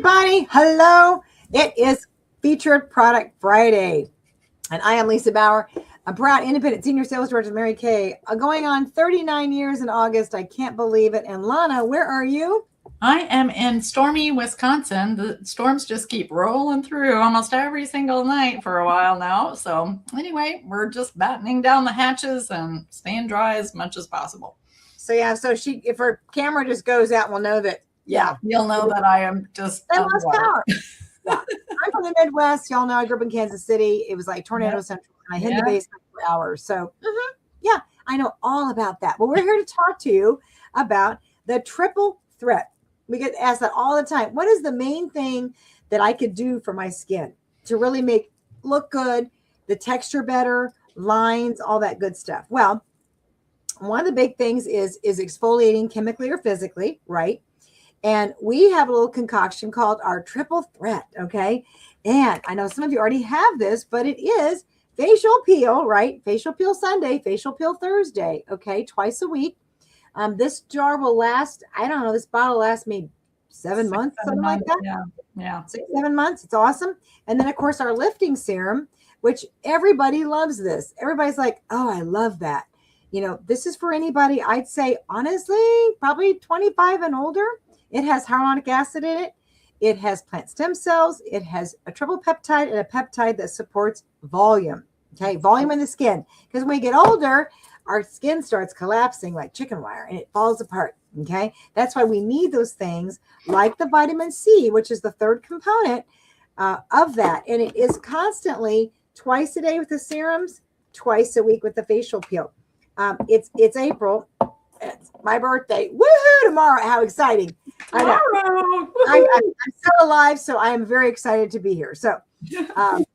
everybody. Hello. It is Featured Product Friday. And I am Lisa Bauer, a proud independent senior sales director of Mary Kay. Going on 39 years in August. I can't believe it. And Lana, where are you? I am in stormy Wisconsin. The storms just keep rolling through almost every single night for a while now. So anyway, we're just battening down the hatches and staying dry as much as possible. So yeah, if her camera just goes out, we'll know that. Yeah, you'll know that I am just lost power. Yeah. I'm from the Midwest. Y'all know I grew up in Kansas City. It was like tornado central, and I hid in the basement for hours. So yeah, I know all about that. Well, we're here to talk to you about the triple threat. We get asked that all the time. What is the main thing that I could do for my skin to really make look good, the texture better, lines, all that good stuff? Well, one of the big things is exfoliating chemically or physically, right? And we have a little concoction called our triple threat, okay? And I know some of you already have this, but it is facial peel, right? Facial peel Sunday, facial peel Thursday, okay? Twice a week. This jar will last, I don't know, this bottle lasts maybe 7 months, something like that. Yeah. 6-7 months. It's awesome. And then, of course, our lifting serum, which everybody loves this. Everybody's like, oh, I love that. You know, this is for anybody, I'd say, honestly, probably 25 and older. It has hyaluronic acid in it. It has plant stem cells. It has a triple peptide and a peptide that supports volume. Okay, volume in the skin. Because when we get older, our skin starts collapsing like chicken wire and it falls apart. Okay, that's why we need those things like the vitamin C, which is the third component of that. And it is constantly twice a day with the serums, twice a week with the facial peel. It's April. It's my birthday. Woohoo! Tomorrow. How exciting. I know. I'm still alive, so I am very excited to be here. So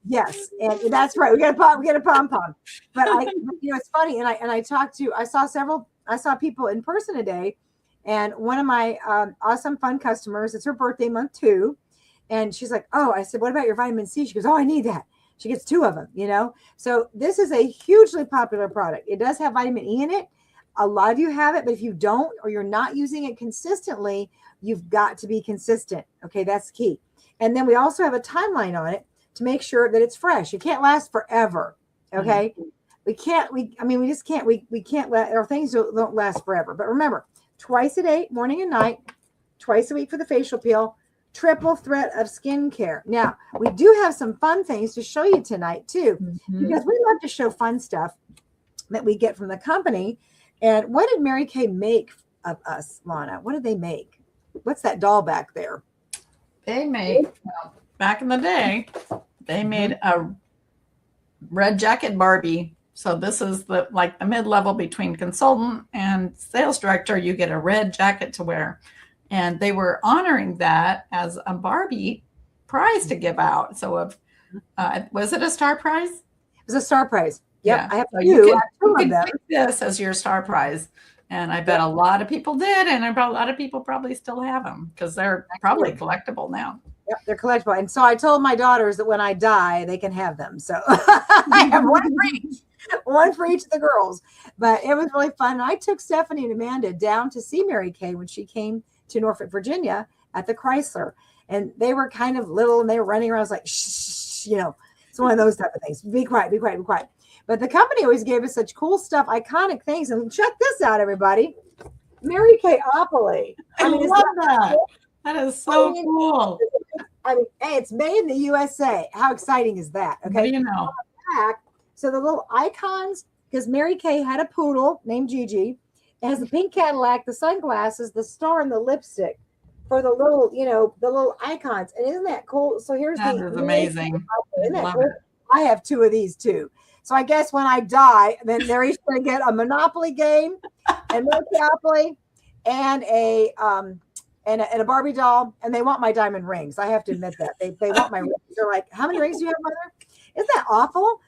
yes, and that's right. We got a pom pom. But it's funny, and I saw people in person today, and one of my awesome fun customers, it's her birthday month too. And she's like, oh, I said, what about your vitamin C? She goes, oh, I need that. She gets 2 of them, So this is a hugely popular product. It does have vitamin E in it. A lot of you have it, but if you don't, or you're not using it consistently, you've got to be consistent. Okay, that's key. And then we also have a timeline on it to make sure that it's fresh. It can't last forever. Okay, we can't let our things don't last forever. But remember, twice a day, morning and night, twice a week for the facial peel, triple threat of skincare. Now, we do have some fun things to show you tonight too, because we love to show fun stuff that we get from the company. And what did Mary Kay make of us, Lana? What did they make? What's that doll back there? They made, back in the day, they made a red jacket Barbie. So this is the mid-level between consultant and sales director. You get a red jacket to wear. And they were honoring that as a Barbie prize to give out. So was it a star prize? It was a star prize. Yep, yeah. I have so you can pick this as your star prize. And I bet a lot of people did. And a lot of people probably still have them because they're probably collectible now. Yep, they're collectible. And so I told my daughters that when I die, they can have them. So I have one for each of the girls. But it was really fun. And I took Stephanie and Amanda down to see Mary Kay when she came to Norfolk, Virginia at the Chrysler. And they were kind of little and they were running around. I was like, shh, it's one of those type of things. Be quiet, be quiet, be quiet. But the company always gave us such cool stuff, iconic things. And check this out, everybody. Mary Kay-opoly. I love that. That is so cool. Hey, it's made in the USA. How exciting is that? Okay. What do you know? So the little icons, because Mary Kay had a poodle named Gigi. It has the pink Cadillac, the sunglasses, the star, and the lipstick for the little, the little icons. And isn't that cool? So here's that is amazing. Isn't that cool? I have 2 of these too. So I guess when I die, then they're each going to get a Monopoly game, and Monopoly, and a Barbie doll, and they want my diamond rings. I have to admit that they want my rings. They're like, how many rings do you have, Mother? Isn't that awful?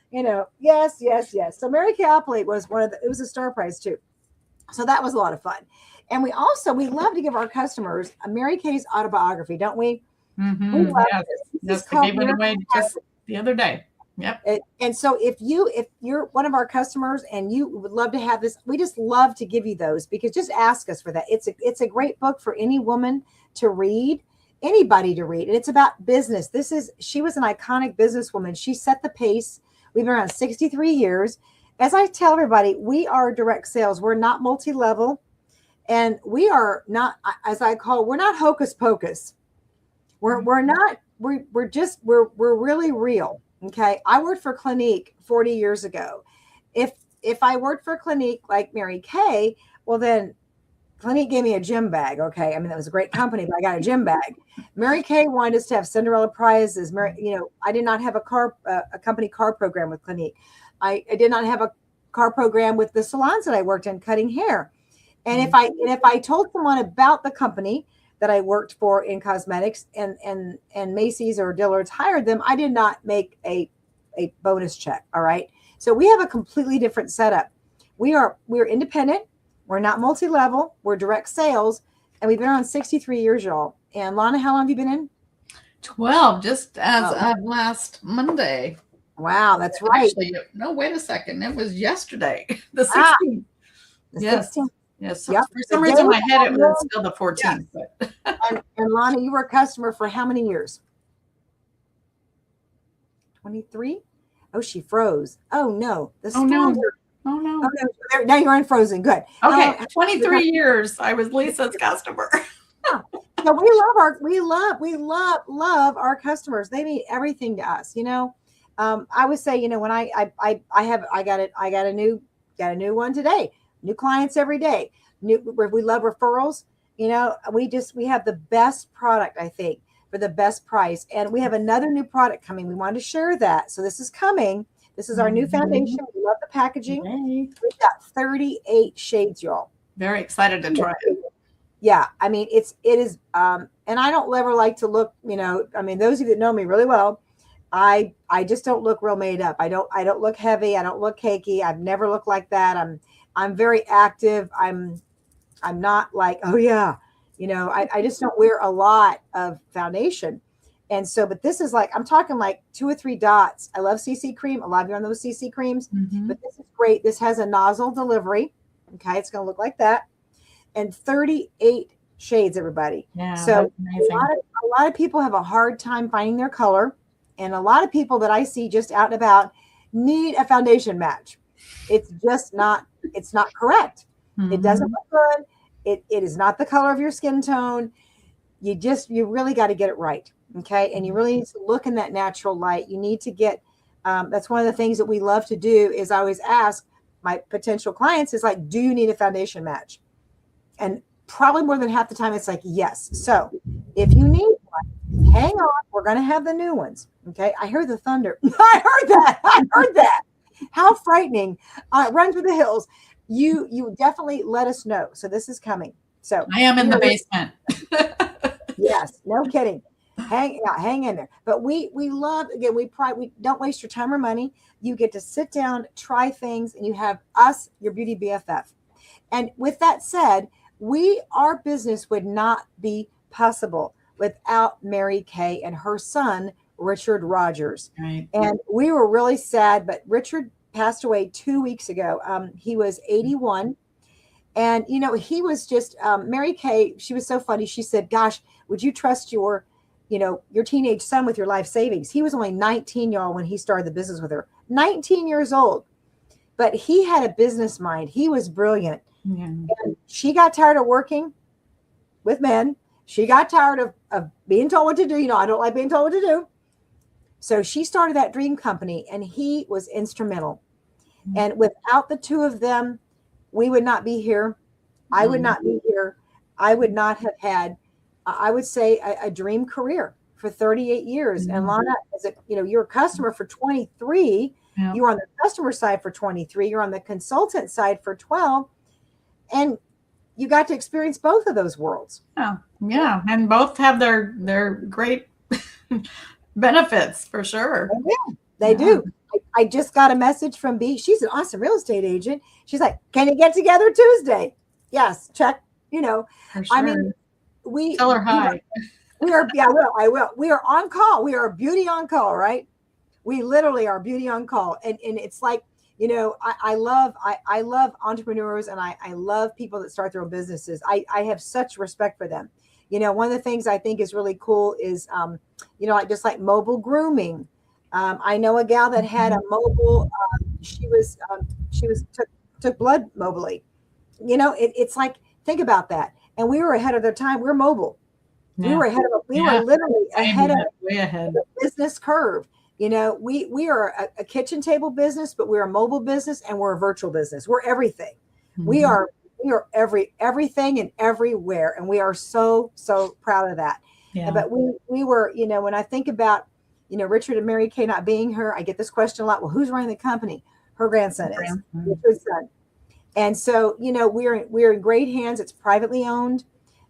Yes. So Mary Kay-opoly was it was a star prize too. So that was a lot of fun. And we love to give our customers a Mary Kay's autobiography, don't we? Mm-hmm. We love this. I gave it away just the other day. Yep. And so if you're one of our customers and you would love to have this, we just love to give you those, because just ask us for that. It's a great book for any woman to read. anybody to read. And it's about business. She was an iconic businesswoman. She set the pace. We've been around 63 years. As I tell everybody, we are direct sales. We're not multi-level, and we are not, as I call, we're not hocus pocus. We're really real. Okay. I worked for Clinique 40 years ago. If I worked for Clinique like Mary Kay, well then Clinique gave me a gym bag. Okay. I mean, that was a great company, but I got a gym bag. Mary Kay wanted us to have Cinderella prizes. I did not have a company car program with Clinique. I did not have a car program with the salons that I worked in cutting hair. And if I told someone about the company that I worked for in cosmetics and Macy's or Dillard's hired them, I did not make a bonus check. All right. So we have a completely different setup. We're independent. We're not multi-level. We're direct sales. And we've been around 63 years, y'all. And Lana, how long have you been in? 12, just as of last Monday. Wow, that's right. Actually, no, wait a second. It was yesterday, the 16th. Yes. 16th. Yes. Yep. For some reason, in my head, it was still the 14th. Yes. But and Lana, you were a customer for how many years? 23? Oh, she froze. Oh, no. Oh, no. Oh, no. Now you're unfrozen. Good. Okay. 23 years. I was Lisa's customer. So we love our customers. They mean everything to us. I would say, when I got a new one today, new clients every day. We love referrals. We have the best product, I think, for the best price. And we have another new product coming. We wanted to share that. So this is coming. This is our new foundation. We love the packaging. Yay. We've got 38 shades, y'all. Very excited to try it. Yeah. I mean, it is, and I don't ever like to look, those of you that know me really well, I just don't look real made up. I don't look heavy. I don't look cakey. I've never looked like that. I'm very active. I'm not like, oh yeah, I just don't wear a lot of foundation. And so, but this is I'm talking like 2 or 3 dots. I love CC cream. A lot of you on those CC creams, but this is great. This has a nozzle delivery. Okay. It's going to look like that. And 38 shades, everybody. Yeah. So a lot of people have a hard time finding their color. And a lot of people that I see just out and about need a foundation match. It's just not, it's not correct. It doesn't look good. It is not the color of your skin tone. You really got to get it right. Okay. And you really need to look in that natural light. You need to get, that's one of the things that we love to do is I always ask my potential clients is do you need a foundation match? And probably more than half the time it's yes. So if you need one, hang on. We're going to have the new ones. Okay. I hear the thunder. I heard that. How frightening. Run through the hills. You definitely let us know. So this is coming. So I am in the basement. Yes. No kidding. Hang in there. But we love, again, we don't waste your time or money. You get to sit down, try things, and you have us, your beauty BFF. And with that said, our business would not be possible without Mary Kay and her son, Richard Rogers. Right. And we were really sad, but Richard passed away 2 weeks ago. He was 81. And, he was just, Mary Kay, she was so funny. She said, gosh, would you trust your teenage son with your life savings? He was only 19, y'all, when he started the business with her. 19 years old. But he had a business mind. He was brilliant. Yeah. And she got tired of working with men. She got tired of being told what to do. I don't like being told what to do. So she started that dream company, and he was instrumental. Mm-hmm. And without the two of them, we would not be here. I would not be here. I would not have had, I would say, a dream career for 38 years. Mm-hmm. And Lana, you're a customer for 23. Yeah. You were on the customer side for 23. You're on the consultant side for 12. And you got to experience both of those worlds. Oh, yeah. And both have their great benefits for sure. They do. I just got a message from B. She's an awesome real estate agent. She's like, can you get together Tuesday? Yes. Check. For sure. I mean, tell her hi. We are. Yeah, I will. We are on call. We are beauty on call, right? We literally are beauty on call. And it's I love entrepreneurs, and I love people that start their own businesses. I have such respect for them. one of the things I think is really cool is, like just like mobile grooming. I know a gal that had a mobile. She took blood mobily. It's like, think about that. And we were ahead of their time. We're mobile. Yeah. We were ahead of. We were literally ahead of way ahead the business curve. We are a kitchen table business, but we're a mobile business and we're a virtual business. We're everything. Mm-hmm. We are everything and everywhere, and we are so proud of that. Yeah. But we were, when I think about, Richard and Mary Kay not being here, I get this question a lot. Well, who's running the company? Her grandson is. Richard's son. And so, we're in great hands. It's privately owned,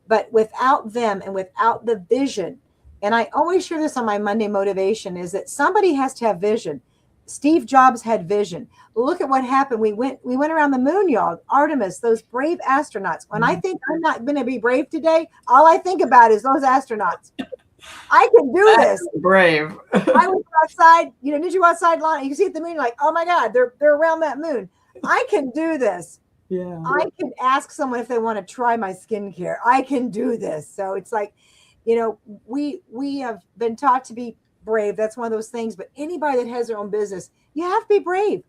but without them and without the vision, and I always share this on my Monday motivation, is that somebody has to have vision. Steve Jobs had vision. Look at what happened. We went around the moon, y'all. Artemis, those brave astronauts. When I think I'm not going to be brave today, all I think about is those astronauts. I can do this. Brave. I was outside. Did you go outside, Lana? You can see at the moon, like, oh my God, they're around that moon. I can do this. Yeah. I can ask someone if they want to try my skincare. I can do this. So it's like, we have been taught to be brave. That's one of those things. But anybody that has their own business, you have to be brave,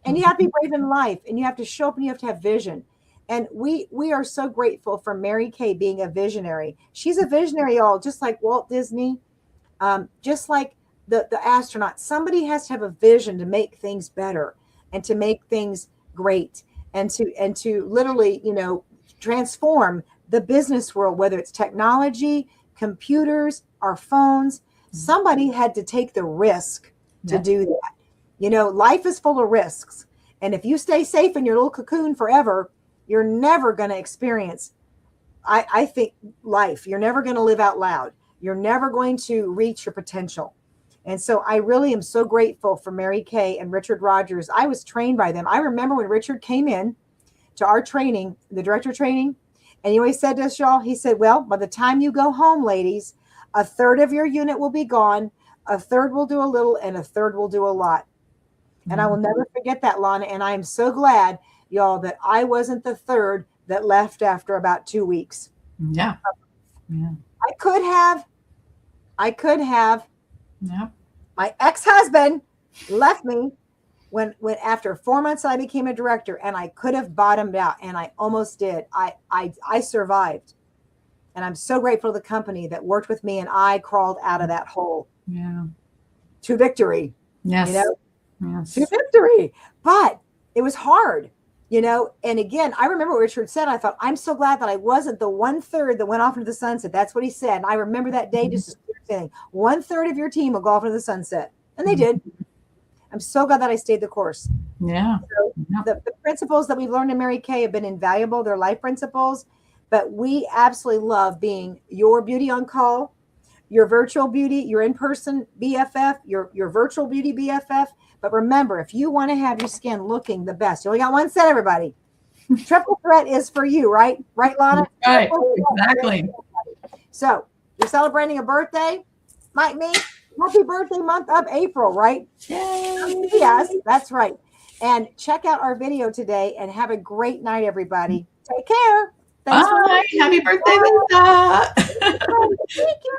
and you have to be brave in life, and you have to show up, and you have to have vision. And we are so grateful for Mary Kay being a visionary. She's a visionary, all just like Walt Disney, just like the astronaut. Somebody has to have a vision to make things better and to make things great, and to literally, transform the business world, whether it's technology, computers, our phones. Somebody had to take the risk to do that. Life is full of risks. And if you stay safe in your little cocoon forever, you're never going to experience, I think, life. You're never going to live out loud. You're never going to reach your potential. And so I really am so grateful for Mary Kay and Richard Rogers. I was trained by them. I remember when Richard came in to our training, the director training, and he always said to us, y'all, he said, well, by the time you go home, ladies, a third of your unit will be gone. A third will do a little, and a third will do a lot. And I will never forget that, Lana. And I am so glad, y'all, that I wasn't the third that left after about 2 weeks. Yeah. I could have. Yeah. My ex-husband left me when after 4 months I became a director, and I could have bottomed out, and I almost did. I survived. And I'm so grateful to the company that worked with me, and I crawled out of that hole. Yeah. To victory. Yes. Yes. To victory. But it was hard, and again, I remember what Richard said. I thought, I'm so glad that I wasn't the 1/3 that went off into the sunset. That's what he said. And I remember that day just saying, 1/3 of your team will go off into the sunset. And they did. I'm so glad that I stayed the course. Yeah. So the principles that we've learned in Mary Kay have been invaluable. They're life principles, but we absolutely love being your beauty on call, your virtual beauty, your in-person BFF, your virtual beauty BFF. But remember, if you want to have your skin looking the best, you only got one set, everybody. Triple threat is for you, right? Right, Lana? Right, exactly. So you're celebrating a birthday, like me. Happy birthday month of April, right? Yay. Yes, that's right. And check out our video today, and have a great night, everybody. Take care. Thanks. Bye. Happy birthday, Lisa. Thank you.